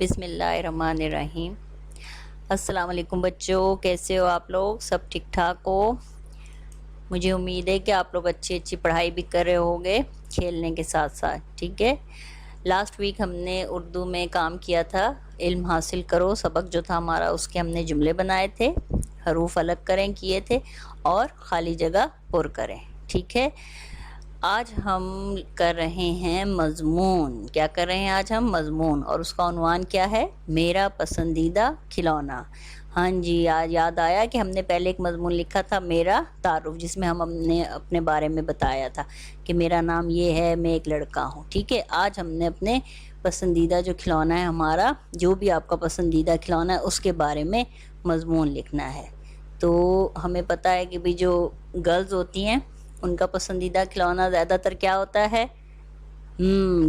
بسم اللہ الرحمن الرحیم۔ السلام علیکم بچوں، کیسے ہو آپ لوگ؟ سب ٹھیک ٹھاک ہو؟ مجھے امید ہے کہ آپ لوگ اچھی پڑھائی بھی کر رہے ہوگے کھیلنے کے ساتھ ساتھ، ٹھیک ہے۔ لاسٹ ویک ہم نے اردو میں کام کیا تھا، علم حاصل کرو سبق جو تھا ہمارا، اس کے ہم نے جملے بنائے تھے، حروف الگ کریں کیے تھے اور خالی جگہ پر کریں، ٹھیک ہے۔ آج ہم کر رہے ہیں مضمون۔ کیا کر رہے ہیں آج ہم؟ مضمون، اور اس کا عنوان کیا ہے؟ میرا پسندیدہ کھلونا۔ ہاں جی، آج یاد آیا کہ ہم نے پہلے ایک مضمون لکھا تھا میرا تعارف، جس میں ہم نے اپنے بارے میں بتایا تھا کہ میرا نام یہ ہے، میں ایک لڑکا ہوں، ٹھیک ہے۔ آج ہم نے اپنے پسندیدہ جو کھلونا ہے ہمارا، جو بھی آپ کا پسندیدہ کھلونا ہے اس کے بارے میں مضمون لکھنا ہے۔ تو ہمیں پتہ ہے کہ بھی جو گرلز ہوتی ہیں ان کا پسندیدہ کھلونا زیادہ تر کیا ہوتا ہے؟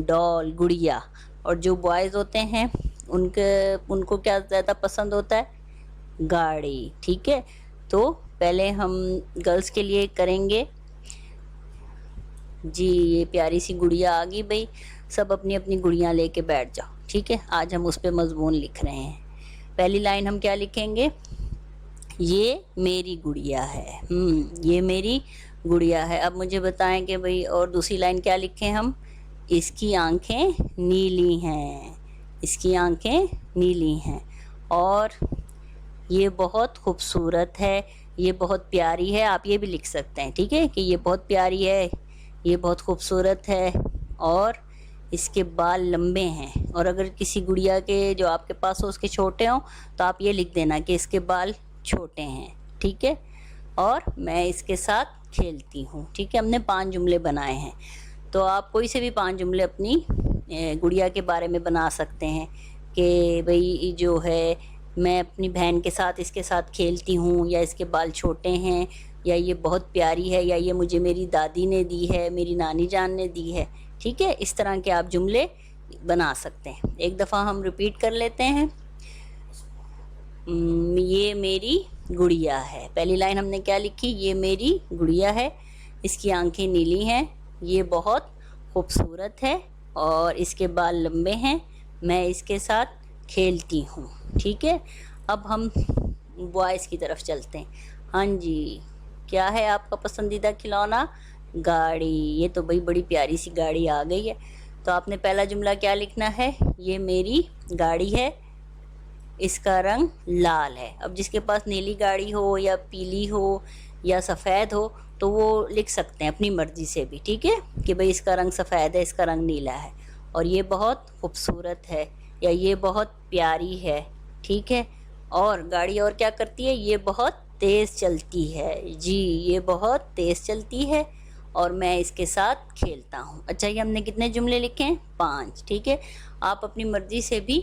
ڈال، گڑیا۔ اور جو بوائز ہوتے ہیں ان کو کیا زیادہ پسند ہوتا ہے؟ گاڑی، ٹھیک ہے۔ تو پہلے ہم گرلز کے لیے کریں گے۔ جی، یہ پیاری سی گڑیا آ گئی بھائی، سب اپنی اپنی گڑیاں لے کے بیٹھ جاؤ، ٹھیک ہے۔ آج ہم اس پہ مضمون لکھ رہے ہیں۔ پہلی لائن ہم کیا لکھیں گے؟ یہ میری گڑیا ہے۔ یہ میری گڑیا ہے۔ اب مجھے بتائیں کہ بھئی اور دوسری لائن کیا لکھیں ہم؟ اس کی آنکھیں نیلی ہیں۔ اس کی آنکھیں نیلی ہیں اور یہ بہت خوبصورت ہے، یہ بہت پیاری ہے۔ آپ یہ بھی لکھ سکتے ہیں، ٹھیک ہے، کہ یہ بہت پیاری ہے، یہ بہت خوبصورت ہے اور اس کے بال لمبے ہیں۔ اور اگر کسی گڑیا کے جو آپ کے پاس ہو اس کے چھوٹے ہوں تو آپ یہ لکھ دینا کہ اس کے بال چھوٹے ہیں، ٹھیک ہے۔ اور میں اس کے ساتھ کھیلتی ہوں، ٹھیک ہے۔ ہم نے 5 جملے بنائے ہیں، تو آپ کوئی سے بھی 5 جملے اپنی گڑیا کے بارے میں بنا سکتے ہیں کہ بھئی جو ہے میں اپنی بہن کے ساتھ اس کے ساتھ کھیلتی ہوں، یا اس کے بال چھوٹے ہیں، یا یہ بہت پیاری ہے، یا یہ مجھے میری دادی نے دی ہے، میری نانی جان نے دی ہے، ٹھیک ہے۔ اس طرح کے آپ جملے بنا سکتے ہیں۔ ایک دفعہ ہم ریپیٹ کر لیتے ہیں۔ یہ میری گڑیا ہے۔ پہلی لائن ہم نے کیا لکھی؟ یہ میری گڑیا ہے، اس کی آنکھیں نیلی ہیں، یہ بہت خوبصورت ہے اور اس کے بال لمبے ہیں، میں اس کے ساتھ کھیلتی ہوں، ٹھیک ہے۔ اب ہم بوائز کی طرف چلتے ہیں۔ ہاں جی، کیا ہے آپ کا پسندیدہ کھلونا؟ گاڑی۔ یہ تو بھئی بڑی پیاری سی گاڑی آ گئی ہے۔ تو آپ نے پہلا جملہ کیا لکھنا ہے؟ یہ میری گاڑی ہے، اس کا رنگ لال ہے۔ اب جس کے پاس نیلی گاڑی ہو یا پیلی ہو یا سفید ہو تو وہ لکھ سکتے ہیں اپنی مرضی سے بھی، ٹھیک ہے، کہ بھئی اس کا رنگ سفید ہے، اس کا رنگ نیلا ہے اور یہ بہت خوبصورت ہے یا یہ بہت پیاری ہے، ٹھیک ہے۔ اور گاڑی اور کیا کرتی ہے؟ یہ بہت تیز چلتی ہے۔ جی، یہ بہت تیز چلتی ہے اور میں اس کے ساتھ کھیلتا ہوں۔ اچھا، یہ ہم نے کتنے جملے لکھے ہیں؟ 5، ٹھیک ہے۔ آپ اپنی مرضی سے بھی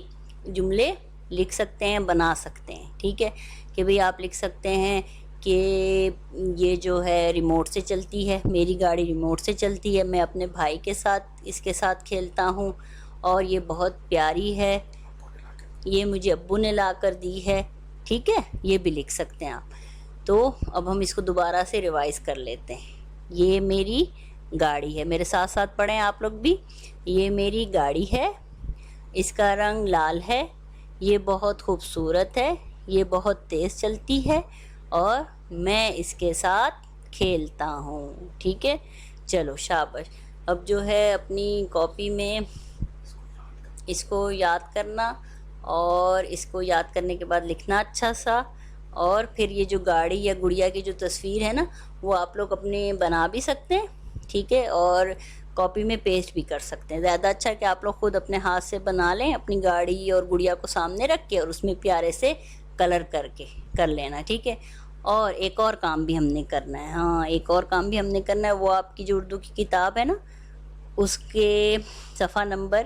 جملے لکھ سکتے ہیں، بنا سکتے ہیں، ٹھیک ہے، کہ بھئی آپ لکھ سکتے ہیں کہ یہ جو ہے ریموٹ سے چلتی ہے، میری گاڑی ریموٹ سے چلتی ہے، میں اپنے بھائی کے ساتھ اس کے ساتھ کھیلتا ہوں اور یہ بہت پیاری ہے، یہ مجھے ابو نے لا کر دی ہے، ٹھیک ہے، یہ بھی لکھ سکتے ہیں آپ۔ تو اب ہم اس کو دوبارہ سے ریوائز کر لیتے ہیں۔ یہ میری گاڑی ہے، میرے ساتھ ساتھ پڑھیں آپ لوگ بھی۔ یہ میری گاڑی ہے، اس کا رنگ لال ہے، یہ بہت خوبصورت ہے، یہ بہت تیز چلتی ہے اور میں اس کے ساتھ کھیلتا ہوں، ٹھیک ہے۔ چلو شاباش۔ اب جو ہے اپنی کاپی میں اس کو یاد کرنا اور اس کو یاد کرنے کے بعد لکھنا اچھا سا، اور پھر یہ جو گاڑی یا گڑیا کی جو تصویر ہے نا وہ آپ لوگ اپنے بنا بھی سکتے ہیں، ٹھیک ہے، اور کاپی میں پیسٹ بھی کر سکتے ہیں۔ زیادہ اچھا کہ آپ لوگ خود اپنے ہاتھ سے بنا لیں اپنی گاڑی اور گڑیا کو سامنے رکھ کے، اور اس میں پیارے سے کلر کر لینا، ٹھیک ہے۔ اور ایک اور کام بھی ہم نے کرنا ہے، ہاں ایک اور کام بھی ہم نے کرنا ہے، وہ آپ کی جو اردو کی کتاب ہے نا اس کے صفحہ نمبر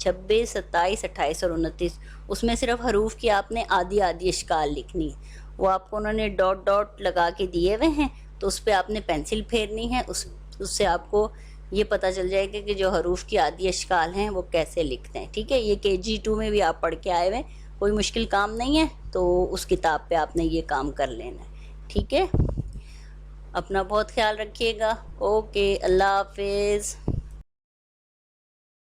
26، 27، 28 اور 29، اس میں صرف حروف کی آپ نے آدھی اشکال لکھنی ہے۔ وہ آپ کو انہوں نے ڈاٹ ڈاٹ لگا کے دیے ہوئے ہیں، تو اس پہ آپ نے پینسل پھیرنی ہے، اس سے آپ کو یہ پتہ چل جائے گا کہ جو حروف کی آدھی اشکال ہیں وہ کیسے لکھتے ہیں، ٹھیک ہے۔ یہ KG2 میں بھی آپ پڑھ کے آئے ہوئے ہیں، کوئی مشکل کام نہیں ہے، تو اس کتاب پہ آپ نے یہ کام کر لینا ہے، ٹھیک ہے۔ اپنا بہت خیال رکھیے گا۔ اوکے، اللہ حافظ۔